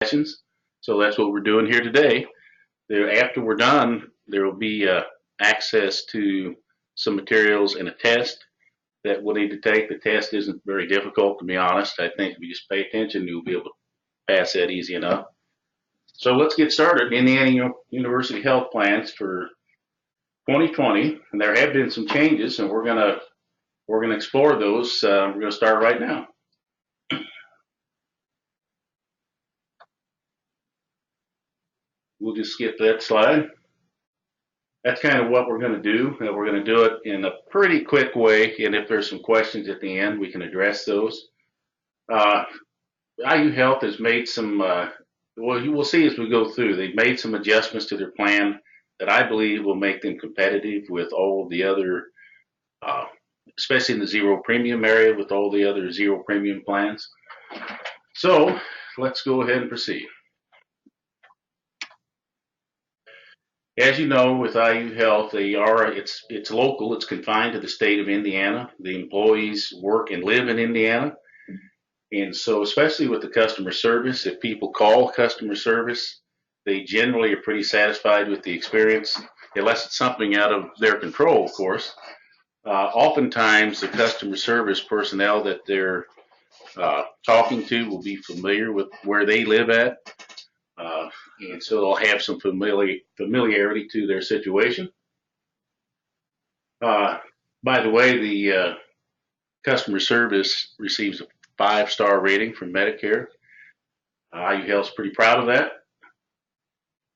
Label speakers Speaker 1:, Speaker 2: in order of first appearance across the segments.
Speaker 1: questions. So that's what we're doing here today. After we're done, there will be access to some materials and a test that we'll need to take. The test isn't very difficult, to be honest. I think if you just pay attention, you'll be able to pass that easy enough. So let's get started. Indiana University Health Plans for 2020, and there have been some changes, and we're gonna explore those. We're gonna start right now. We'll just skip that slide. That's kind of what we're going to do. We're going to do it in a pretty quick way, and if there's some questions at the end, we can address those. IU Health has made some, well, you will see as we go through, they've made some adjustments to their plan that I believe will make them competitive with all of the other, especially in the zero premium area, with all the other zero premium plans. So let's go ahead and proceed. As you know, with IU Health, it's local. It's confined to the state of Indiana. The employees work and live in Indiana, and so especially with the customer service, if people call customer service, they generally are pretty satisfied with the experience, unless it's something out of their control, of course. Oftentimes, the customer service personnel that they're talking to will be familiar with where they live at. And so they'll have some familiarity to their situation. By the way, the customer service receives a 5-star rating from Medicare. IU Health's pretty proud of that.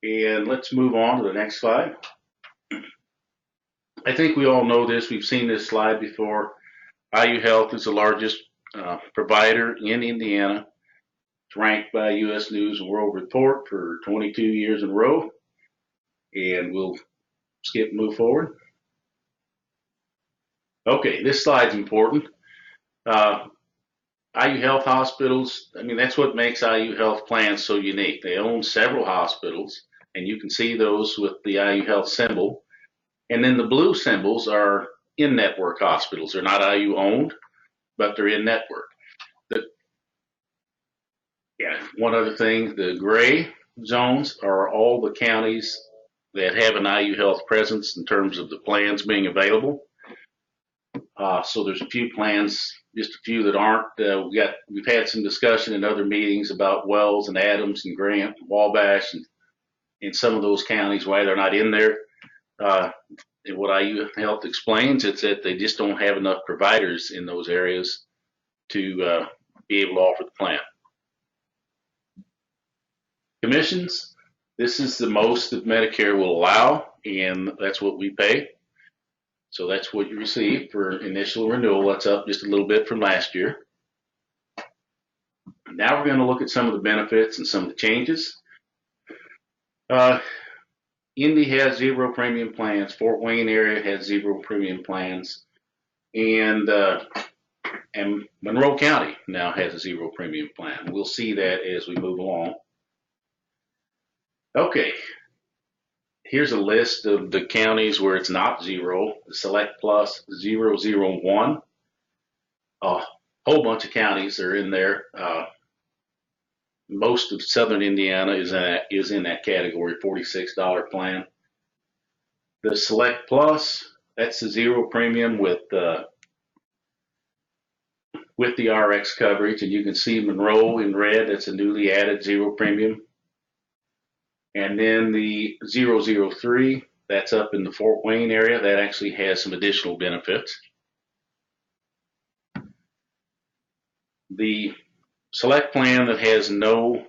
Speaker 1: And let's move on to the next slide. I think we all know this. We've seen this slide before. IU Health is the largest provider in Indiana. It's ranked by U.S. News and World Report for 22 years in a row. And we'll skip and move forward. Okay, this slide's important. IU Health hospitals, I mean, that's what makes IU Health plans so unique. They own several hospitals, and you can see those with the IU Health symbol. And then the blue symbols are in-network hospitals. They're not IU owned, but they're in-network. One other thing, the gray zones are all the counties that have an IU Health presence in terms of the plans being available. So there's a few plans, just a few that aren't. We've had some discussion in other meetings about Wells and Adams and Grant, and Wabash, and in some of those counties why they're not in there. And what IU Health explains, it's that they just don't have enough providers in those areas to be able to offer the plan. Commissions, this is the most that Medicare will allow, and that's what we pay. So that's what you receive for initial renewal. That's up just a little bit from last year. Now we're going to look at some of the benefits and some of the changes. Indy has zero premium plans. Fort Wayne area has zero premium plans. And Monroe County now has a zero premium plan. We'll see that as we move along. Okay, here's a list of the counties where it's not zero. The Select Plus 001. A whole bunch of counties are in there. Most of southern Indiana is in that category, $46 plan. The Select Plus, that's the zero premium with the RX coverage, and you can see Monroe in red. That's a newly added zero premium. And then the 003, that's up in the Fort Wayne area. That actually has some additional benefits. The Select plan that has no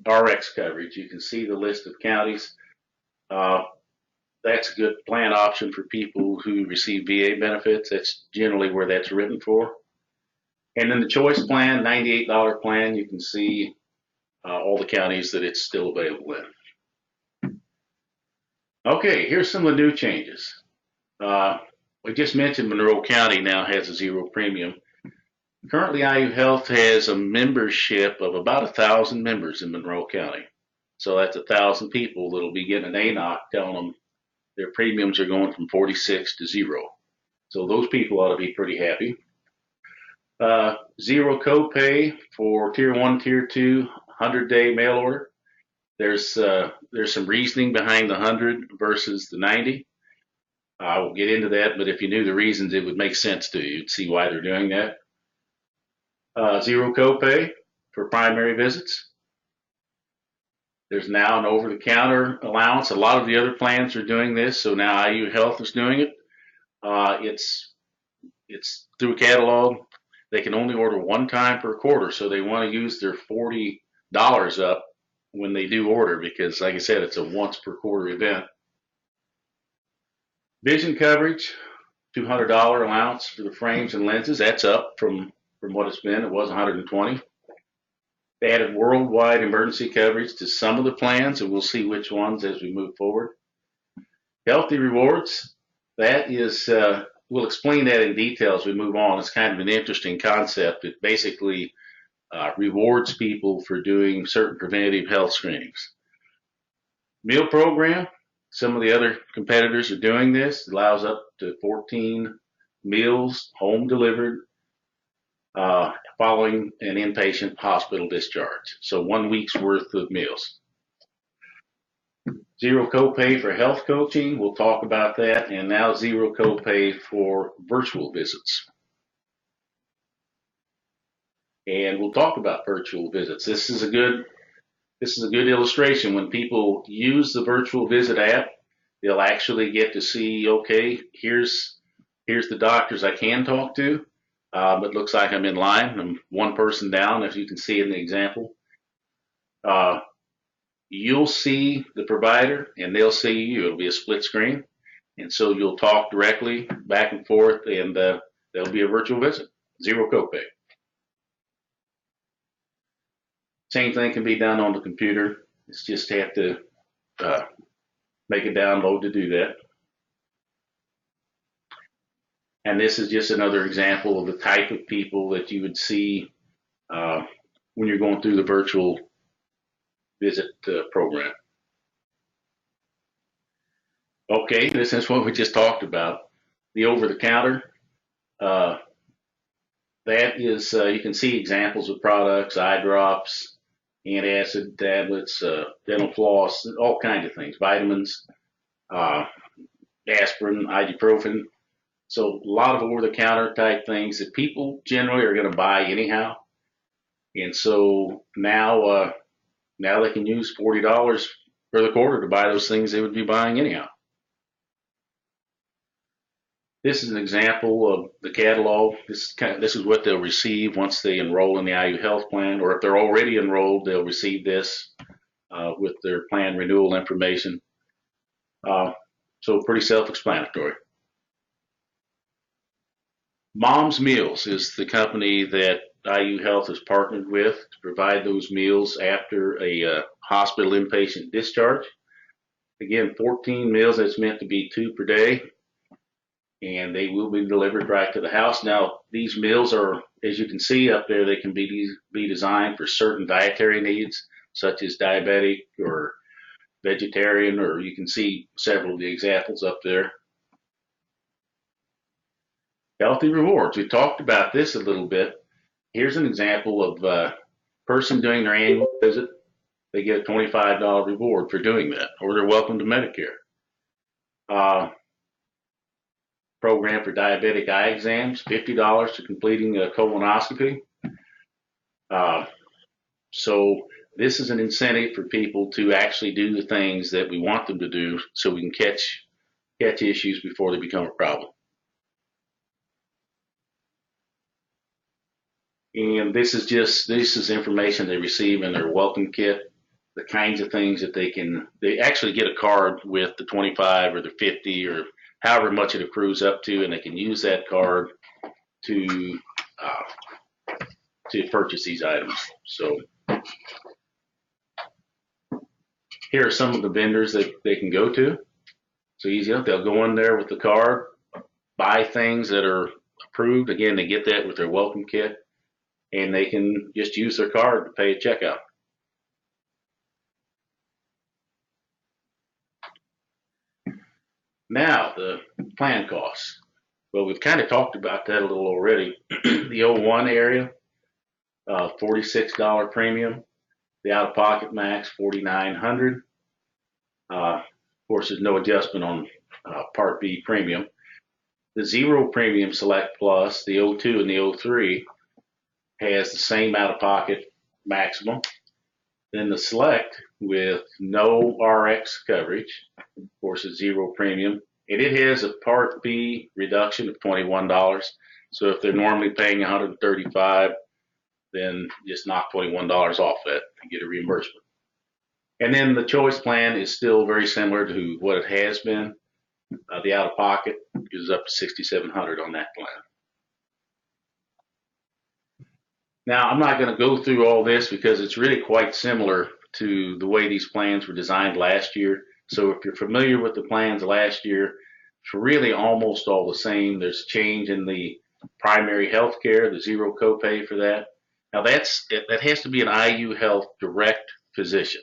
Speaker 1: RX coverage, you can see the list of counties. That's a good plan option for people who receive VA benefits. That's generally where that's written for. And then the Choice plan, $98 plan, you can see all the counties that it's still available in. Okay, here's some of the new changes. We just mentioned Monroe County now has a zero premium. Currently, IU Health has a membership of about 1,000 members in Monroe County. So that's 1,000 people that'll be getting an ANOC telling them their premiums are going from 46 to 0. So those people ought to be pretty happy. Zero copay for Tier 1, Tier 2 100-day mail order. There's some reasoning behind the 100 versus the 90. I will get into that, but if you knew the reasons, it would make sense to you. You'd see why they're doing that. Zero copay for primary visits. There's now an over-the-counter allowance. A lot of the other plans are doing this, so now IU Health is doing it. It's through a catalog. They can only order one time per quarter, so they want to use their $40 up when they do order because, like I said, it's a once per quarter event. Vision coverage, $200 allowance for the frames and lenses. That's up from what it's been. It was $120. They added worldwide emergency coverage to some of the plans, and we'll see which ones as we move forward. Healthy rewards, that is, we'll explain that in detail as we move on. It's kind of an interesting concept. It basically rewards people for doing certain preventative health screenings. Meal program, some of the other competitors are doing this. It allows up to 14 meals home delivered following an inpatient hospital discharge. So 1 week's worth of meals. Zero copay for health coaching. We'll talk about that. And now zero copay for virtual visits. And we'll talk about virtual visits. This is a good illustration. When people use the virtual visit app, they'll actually get to see, okay, here's the doctors I can talk to, but looks like I'm in line. I'm one person down, as you can see in the example. You'll see the provider and they'll see you. It'll be a split screen. And so you'll talk directly back and forth, and there'll be a virtual visit. Zero copay. Same thing can be done on the computer. It's just have to make a download to do that. And this is just another example of the type of people that you would see when you're going through the virtual visit program. Okay, this is what we just talked about. The over-the-counter. That is, you can see examples of products, eye drops, antacid tablets, dental floss, all kinds of things, vitamins, aspirin, ibuprofen. So a lot of over-the-counter type things that people generally are going to buy anyhow. And so now they can use $40 for the quarter to buy those things they would be buying anyhow. This is an example of the catalog. This is what they'll receive once they enroll in the IU Health Plan, or if they're already enrolled, they'll receive this with their plan renewal information. So pretty self-explanatory. Mom's Meals is the company that IU Health has partnered with to provide those meals after a hospital inpatient discharge. Again, 14 meals. That's meant to be 2 per day, and they will be delivered right to the house. Now, these meals are, as you can see up there, they can be designed for certain dietary needs, such as diabetic or vegetarian, or you can see several of the examples up there. Healthy rewards. We talked about this a little bit. Here's an example of a person doing their annual visit. They get a $25 reward for doing that, or they're welcome to Medicare. Program for diabetic eye exams, $50 to completing a colonoscopy. So this is an incentive for people to actually do the things that we want them to do so we can catch issues before they become a problem. And this is information they receive in their welcome kit, the kinds of things that they actually get a card with the 25 or the 50 or however much it accrues up to, and they can use that card to purchase these items. So here are some of the vendors that they can go to. So easy enough. They'll go in there with the card, buy things that are approved. Again, they get that with their welcome kit, and they can just use their card to pay a checkout. Now, the plan costs. Well, we've kind of talked about that a little already. The 01 area, $46 premium. The out-of-pocket max $4,900. Of course, there's no adjustment on Part B premium. The zero premium Select Plus, the O2 and the O3, has the same out-of-pocket maximum. Then the Select with no RX coverage, of course, is zero premium, and it has a Part B reduction of $21. So if they're normally paying $135, then just knock $21 off that and get a reimbursement. And then the choice plan is still very similar to what it has been. The out-of-pocket is up to $6,700 on that plan. Now, I'm not going to go through all this because it's really quite similar to the way these plans were designed last year. So if you're familiar with the plans last year, it's really almost all the same. There's a change in the primary health care, the zero copay for that. Now that has to be an IU Health direct physician,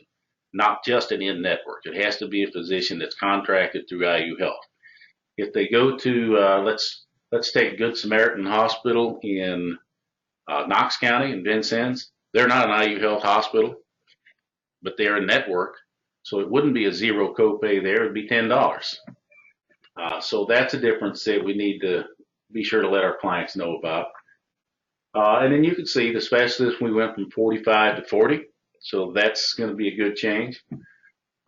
Speaker 1: not just an in-network. It has to be a physician that's contracted through IU Health. If they go to let's take Good Samaritan Hospital in Knox County in Vincennes, they're not an IU Health hospital, but they're a network, so it wouldn't be a zero copay there. It'd be $10. So that's a difference that we need to be sure to let our clients know about. And then you can see the specialist, we went from 45 to 40, so that's going to be a good change.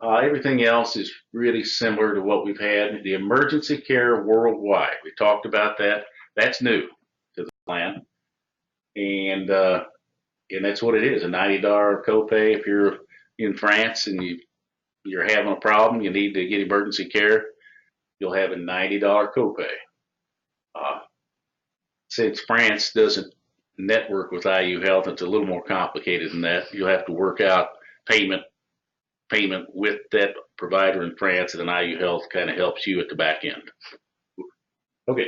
Speaker 1: Everything else is really similar to what we've had. The emergency care worldwide, we talked about that. That's new to the plan, and that's what it is, a $90 copay. If you're in France and you're having a problem, you need to get emergency care, you'll have a $90 copay. Since France doesn't network with IU Health, it's a little more complicated than that. You'll have to work out payment with that provider in France, and then IU Health kind of helps you at the back end. Okay.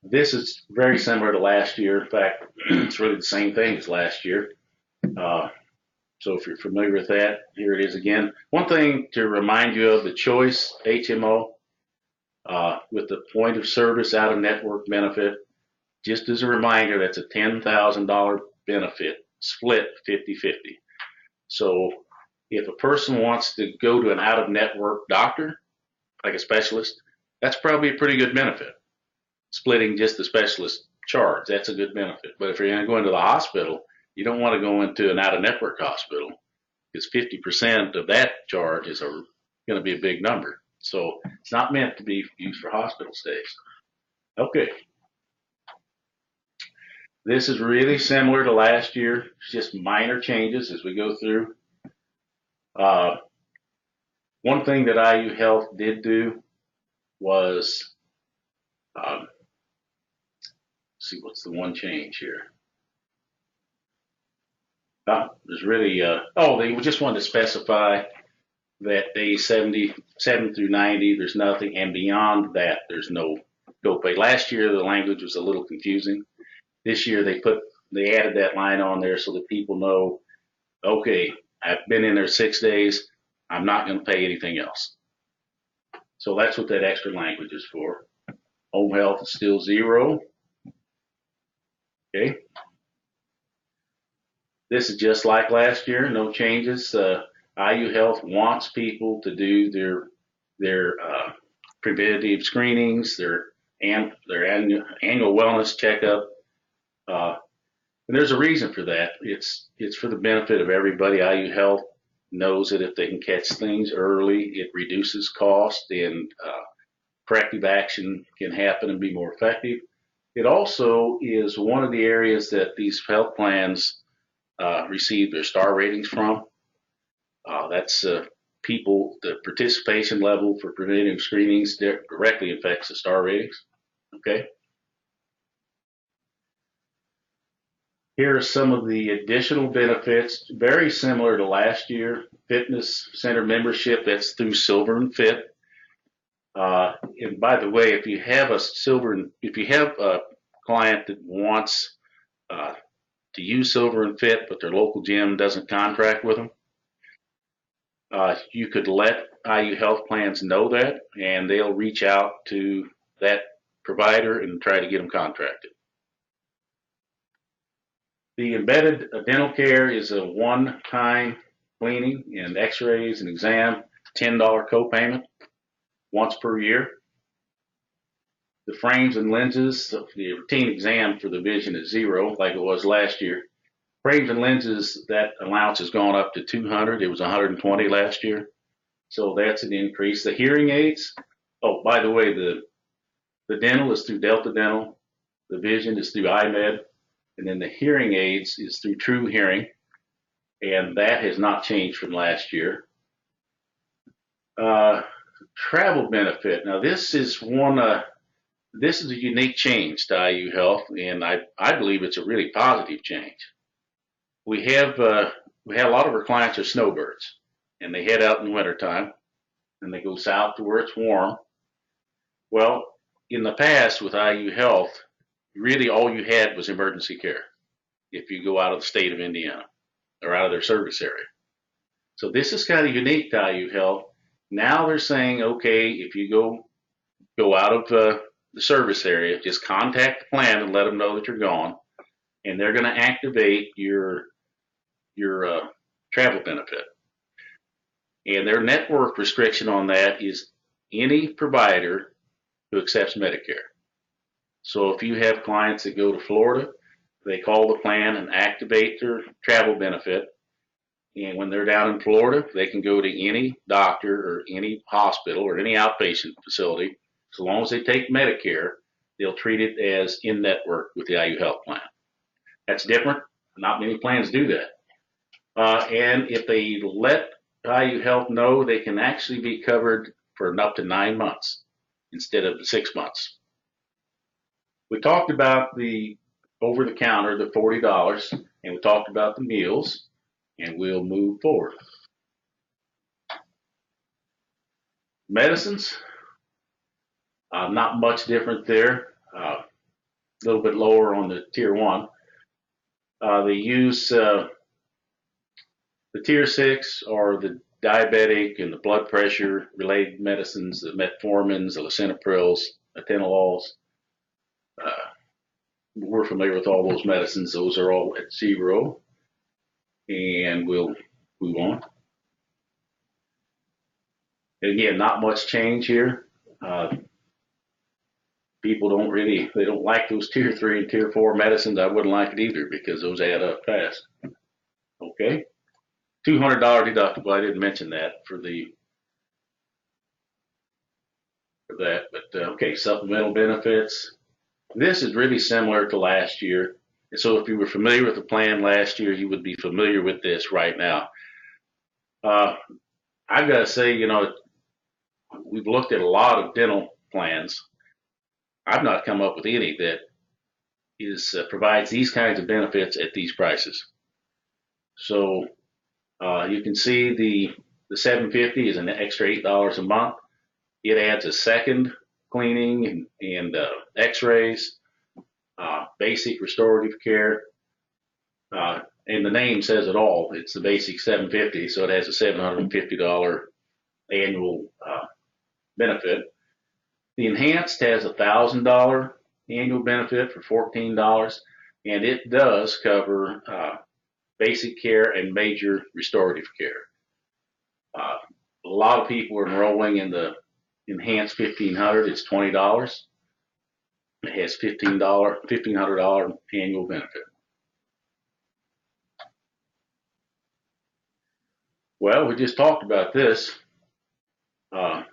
Speaker 1: This is very similar to last year. In fact, it's really the same thing as last year. So if you're familiar with that, here it is again. One thing to remind you of, the choice HMO with the point of service out of network benefit, just as a reminder, that's a $10,000 benefit split 50-50. So if a person wants to go to an out of network doctor, like a specialist, that's probably a pretty good benefit. Splitting just the specialist charge, that's a good benefit. But if you're going to go into the hospital, you don't want to go into an out of network hospital because 50% of that charge is going to be a big number. So it's not meant to be used for hospital stays. Okay. This is really similar to last year. It's just minor changes as we go through. One thing that IU Health did do was, see what's the one change here. There's really, they just wanted to specify that days 77 through 90, there's nothing, and beyond that, there's no copay. Last year, the language was a little confusing. This year, they added that line on there so that people know, okay, I've been in there 6 days, I'm not going to pay anything else. So that's what that extra language is for. Home health is still zero. Okay. This is just like last year, no changes. IU Health wants people to do their preventative screenings, their annual wellness checkup, and there's a reason for that. It's for the benefit of everybody. IU Health knows that if they can catch things early, it reduces cost and corrective action can happen and be more effective. It also is one of the areas that these health plans receive their star ratings from. That's people, the participation level for preventive screenings directly affects the star ratings. Okay. Here are some of the additional benefits, very similar to last year. Fitness center membership, that's through Silver and Fit. And by the way, if you have a client that wants to use Silver and Fit, but their local gym doesn't contract with them, you could let IU Health Plans know that, and they'll reach out to that provider and try to get them contracted. The embedded dental care is a one-time cleaning and x-rays and exam, $10 copayment once per year. The frames and lenses, the routine exam for the vision is zero, like it was last year. Frames and lenses, that allowance has gone up to 200. It was 120 last year. So that's an increase. The hearing aids, oh, by the way, the dental is through Delta Dental. The vision is through iMed. And then the hearing aids is through True Hearing. And that has not changed from last year. Travel benefit. Now, this is this is a unique change to IU Health, and I believe it's a really positive change. We have a lot of our clients are snowbirds, and they head out in the wintertime, and they go south to where it's warm. Well, in the past with IU Health, really all you had was emergency care if you go out of the state of Indiana or out of their service area. So this is kind of unique to IU Health. Now they're saying, okay, if you go out of the service area, just contact the plan and let them know that you're gone, and they're going to activate your travel benefit. And their network restriction on that is any provider who accepts Medicare. So if you have clients that go to Florida, they call the plan and activate their travel benefit. And when they're down in Florida, they can go to any doctor or any hospital or any outpatient facility. As long as they take Medicare, they'll treat it as in-network with the IU Health plan. That's different. Not many plans do that. And if they let IU Health know, they can actually be covered for up to 9 months instead of 6 months. We talked about the over-the-counter, the $40, and we talked about the meals, and we'll move forward. Medicines, not much different there. A little bit lower on the tier 1. They use the tier 6 are the diabetic and the blood pressure related medicines, the metformins, the lisinoprils, atenolols. We're familiar with all those medicines. Those are all at 0. And we'll move on. Again, not much change here. People they don't like those tier 3 and tier 4 medicines. I wouldn't like it either because those add up fast. Okay. $200 deductible. I didn't mention that for that, but okay, supplemental benefits. This is really similar to last year. And so if you were familiar with the plan last year, you would be familiar with this right now. I've got to say, we've looked at a lot of dental plans. I've not come up with any that provides these kinds of benefits at these prices. So you can see the $750 is an extra $8 a month. It adds a second cleaning and x-rays, basic restorative care, and the name says it all. It's the basic $750, so it has a $750 annual benefit. The enhanced has a $1,000 annual benefit for $14, and it does cover basic care and major restorative care. A lot of people are enrolling in the enhanced 1500. It's $20. It has $1,500 annual benefit. Well, we just talked about this, the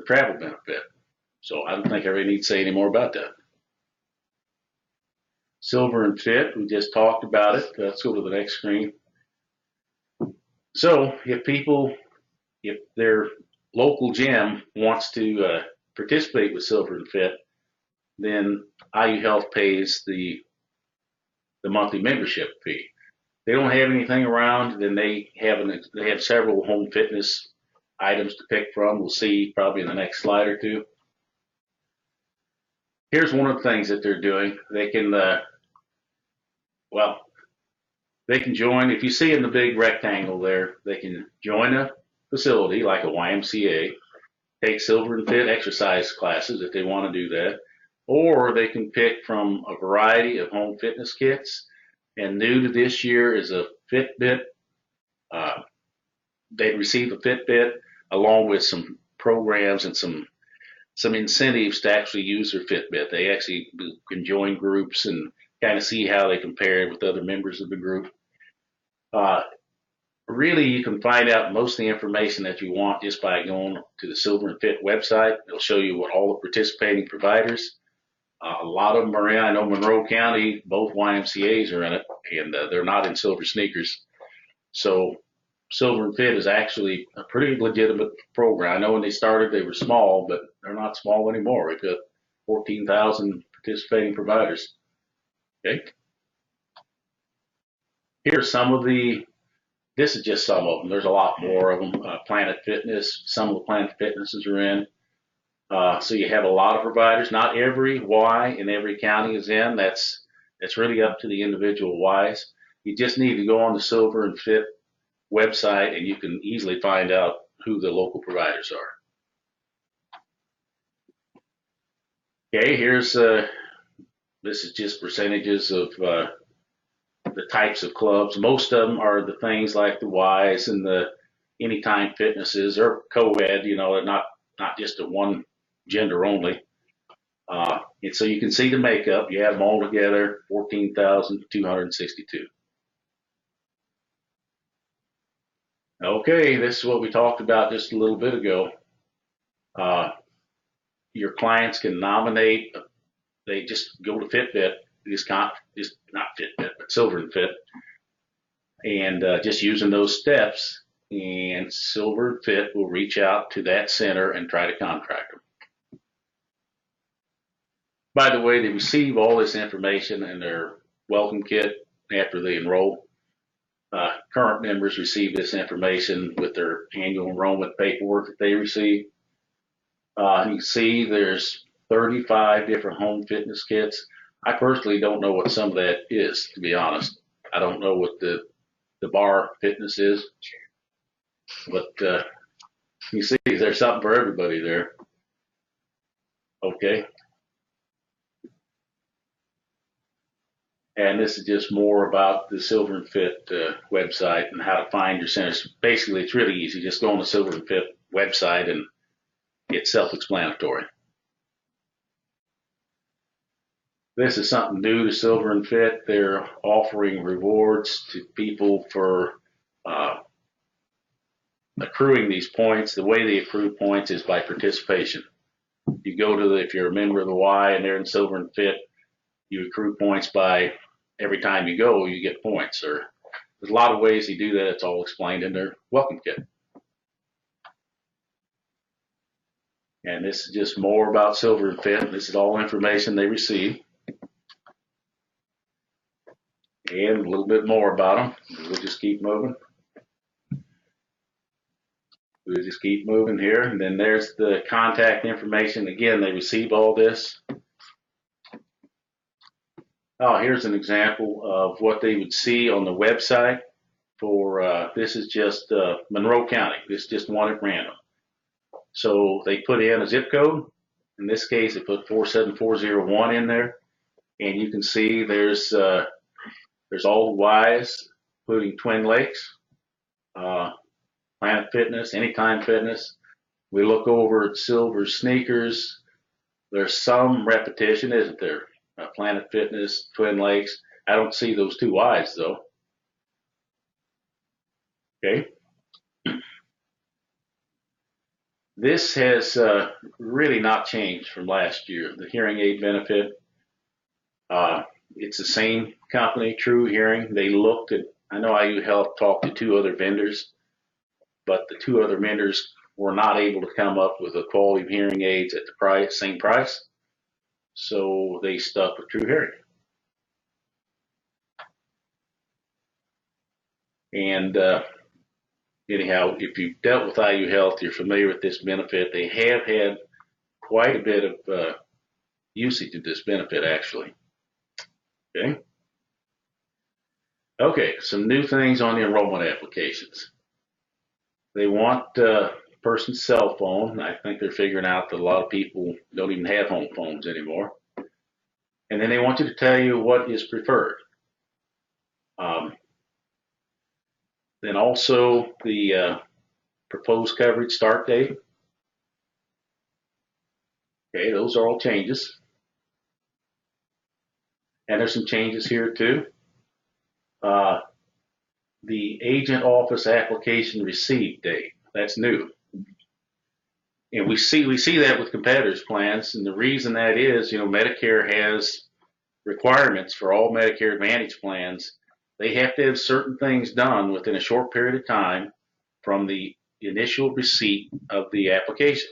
Speaker 1: travel benefit. So I don't think I really need to say any more about that. Silver and Fit, we just talked about it. Let's go to the next screen. So if their local gym wants to participate with Silver and Fit, then IU Health pays the monthly membership fee. If they don't have anything around, then they have several home fitness items to pick from. We'll see probably in the next slide or two. Here's one of the things that they're doing. They can they can join, if you see in the big rectangle there, they can join a facility like a YMCA, take Silver and Fit exercise classes if they want to do that. or they can pick from a variety of home fitness kits. And new to this year is a Fitbit. Uh, they receive a Fitbit along with some programs and some incentives to actually use their Fitbit. They actually can join groups and kind of see how they compare with other members of the group. Uh, Really, you can find out most of the information that you want just by going to the Silver and Fit website. It'll show you what all the participating providers. A lot of them are in. I know Monroe County, both YMCA's are in it, and they're not in Silver Sneakers. So Silver and Fit is actually a pretty legitimate program. I know when they started they were small, but they're not small anymore. We've got 14,000 participating providers. Okay. Here's some of the, this is just some of them. There's a lot more of them. Planet Fitness, some of the Planet Fitnesses are in. So you have a lot of providers. Not every Y in every county is in. That's really up to the individual Ys. You just need to go on the Silver and Fit website and you can easily find out who the local providers are. Okay, here's this is just percentages of the types of clubs. Most of them are the things like the Ys and the Anytime Fitnesses or co-ed. You know, they're not just a one gender only. And so you can see the makeup. You have them all together, 14,262. Okay, this is what we talked about just a little bit ago. Your clients can nominate. They just go to Fitbit, just not Fitbit, but Silver and Fit, and just using those steps. And Silver and Fit will reach out to that center and try to contract them. By the way, they receive all this information in their welcome kit after they enroll. Current members receive this information with their annual enrollment paperwork that they receive. You can see there's 35 different home fitness kits. I personally don't know what some of that is, to be honest. I don't know what the bar fitness is, but you see there's something for everybody there. Okay. And this is just more about the Silver and Fit website and how to find your centers. Basically, it's really easy. Just go on the Silver and Fit website and it's self-explanatory. This is something new to Silver and Fit. They're offering rewards to people for accruing these points. The way they accrue points is by participation. You go to if you're a member of the Y and they're in Silver and Fit, you accrue points by every time you go, you get points. Or there's a lot of ways they do that. It's all explained in their welcome kit. And this is just more about Silver and Fit. This is all information they receive. And a little bit more about them. We'll just keep moving. We'll just keep moving here. And then there's the contact information. Again, they receive all this. Oh, here's an example of what they would see on the website for, this is just Monroe County. This is just one at random. So they put in a zip code. In this case, they put 47401 in there. And you can see there's all the Ys, including Twin Lakes, Planet Fitness, Anytime Fitness. We look over at Silver Sneakers. There's some repetition, isn't there? Planet Fitness, Twin Lakes. I don't see those two Ys though. Okay. This has really not changed from last year. The hearing aid benefit, it's the same company, True Hearing. They looked at, I know IU Health talked to two other vendors, but the two other vendors were not able to come up with a quality of hearing aids at the same price. So they stuck with True Hearing. And anyhow, if you've dealt with IU Health, you're familiar with this benefit. They have had quite a bit of usage of this benefit, actually. Okay. Okay, some new things on the enrollment applications. They want a person's cell phone. I think they're figuring out that a lot of people don't even have home phones anymore. And then they want you to tell you what is preferred. Um, then also the proposed coverage start date. Okay, those are all changes. And there's some changes here too. Uh, the agent office application receipt date. That's new. And we see that with competitors' plans, and the reason that is, Medicare has requirements for all Medicare Advantage plans. They have to have certain things done within a short period of time from the initial receipt of the application.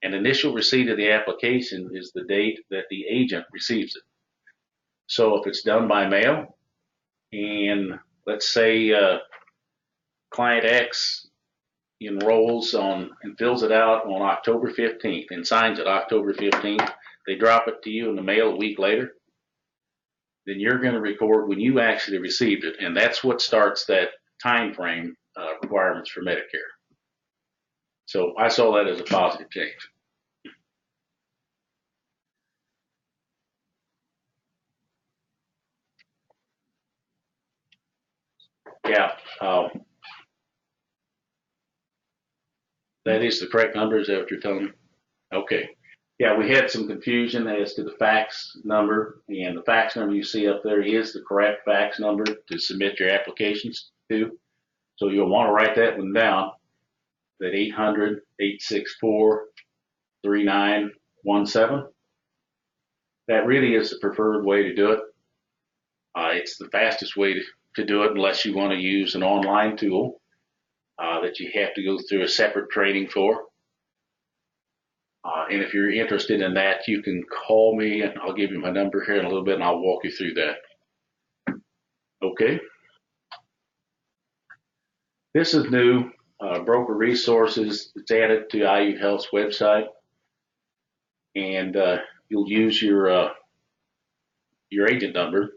Speaker 1: And initial receipt of the application is the date that the agent receives it. So if it's done by mail, and let's say client X enrolls on and fills it out on October 15th and signs it October 15th, they drop it to you in the mail a week later, then you're going to record when you actually received it, and that's what starts that time frame requirements for Medicare. So I saw that as a positive change. Yeah, that is the correct number. Is that what you're telling me? Okay. Yeah, we had some confusion as to the fax number, and the fax number you see up there is the correct fax number to submit your applications to. So you'll want to write that one down, that 800-864-3917. That really is the preferred way to do it. It's the fastest way to do it unless you want to use an online tool that you have to go through a separate training for. And if you're interested in that, you can call me, and I'll give you my number here in a little bit, and I'll walk you through that. Okay. This is new. Broker resources. It's added to IU Health's website, and you'll use your agent number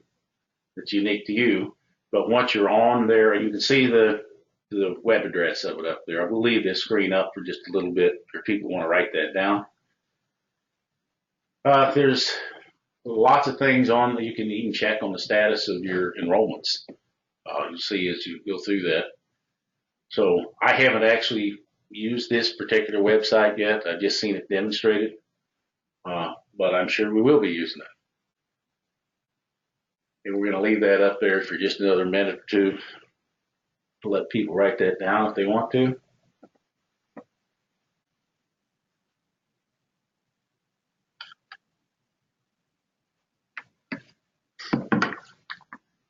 Speaker 1: that's unique to you. But once you're on there, you can see the web address of it up there. I will leave this screen up for just a little bit if people want to write that down. There's lots of things on. You can even check on the status of your enrollments. You'll see as you go through that. So I haven't actually used this particular website yet. I've just seen it demonstrated, but I'm sure we will be using it. And we're going to leave that up there for just another minute or two to let people write that down if they want to.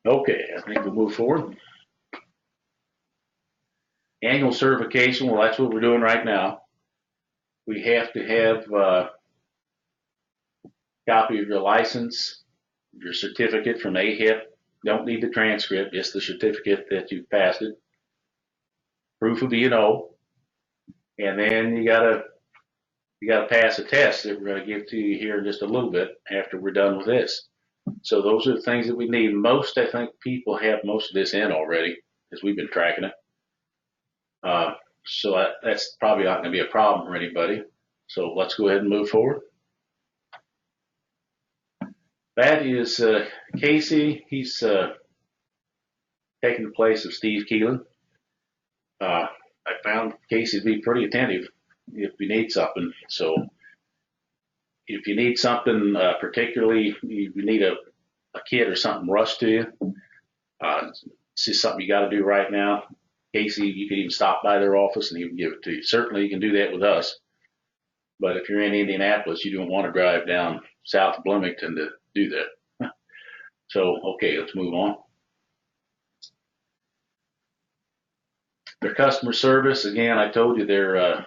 Speaker 1: Okay, I think we'll move forward. Annual certification, well, that's what we're doing right now. We have to have a copy of your license, your certificate from AHIP. Don't need the transcript, just the certificate that you passed it. Proof of E&O, and then you gotta pass a test that we're going to give to you here in just a little bit after we're done with this. So those are the things that we need. Most, I think, people have most of this in already because we've been tracking it. So that's probably not going to be a problem for anybody. So let's go ahead and move forward. That is Casey. He's taking the place of Steve Keelan. I found Casey to be pretty attentive if you need something. So if you need something, particularly you need a kit or something rushed to you, it's just something you got to do right now. Casey, you can even stop by their office and he can give it to you. Certainly you can do that with us. But if you're in Indianapolis, you don't want to drive down south of Bloomington to do that. So, okay, let's move on. Their customer service, again, I told you they're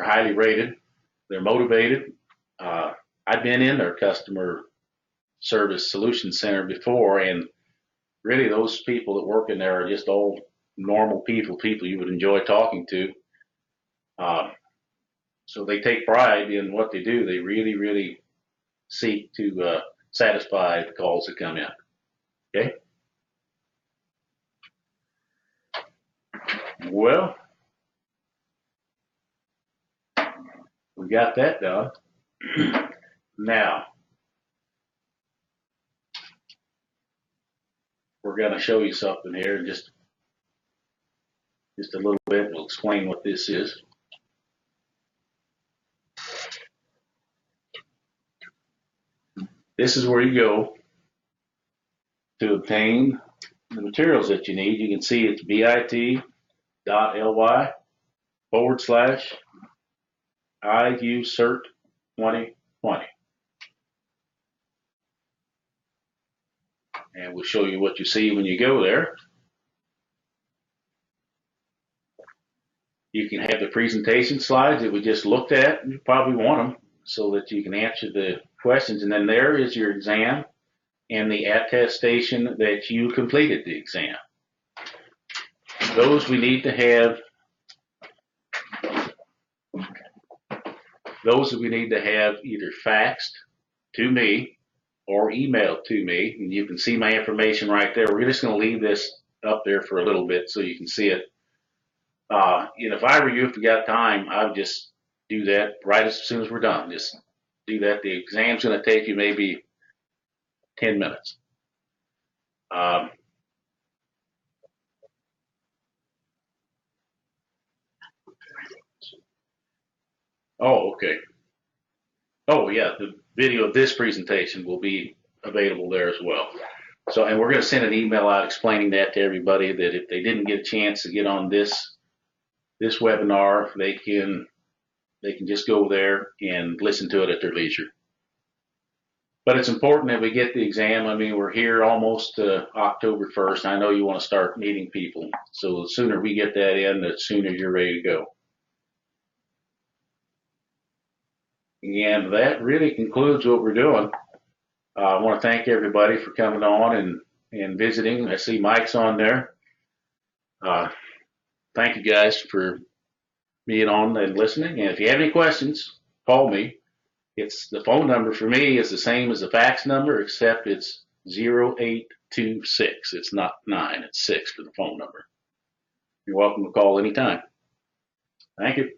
Speaker 1: highly rated. They're motivated. I've been in their customer service solution center before, and really those people that work in there are just all normal people you would enjoy talking to. So they take pride in what they do. They really, really seek to satisfy the calls that come in. Okay. Well, we got that done. Now, we're going to show you something here in just a little bit. We'll explain what this is. This is where you go to obtain the materials that you need. You can see it's bit.ly/IUCert 2020. And we'll show you what you see when you go there. You can have the presentation slides that we just looked at. You probably want them so that you can answer the questions. And then there is your exam and the attestation that you completed the exam. Those we need to have. Those we need to have either faxed to me or emailed to me. And you can see my information right there. We're just going to leave this up there for a little bit so you can see it. And if I were you, if you got time, I would just do that right as soon as we're done. Just do that. The exam's going to take you maybe 10 minutes. Oh, okay. Oh, yeah, the video of this presentation will be available there as well. So, and we're going to send an email out explaining that to everybody, that if they didn't get a chance to get on this webinar, they can just go there and listen to it at their leisure. But it's important that we get the exam. I mean, we're here almost October 1st. I know you want to start meeting people. So the sooner we get that in, the sooner you're ready to go. And that really concludes what we're doing. I want to thank everybody for coming on and visiting. I see Mike's on there. Thank you guys for being on and listening. And if you have any questions, call me. It's the phone number for me is the same as the fax number, except it's 0826. It's not 9, it's 6 for the phone number. You're welcome to call anytime. Thank you.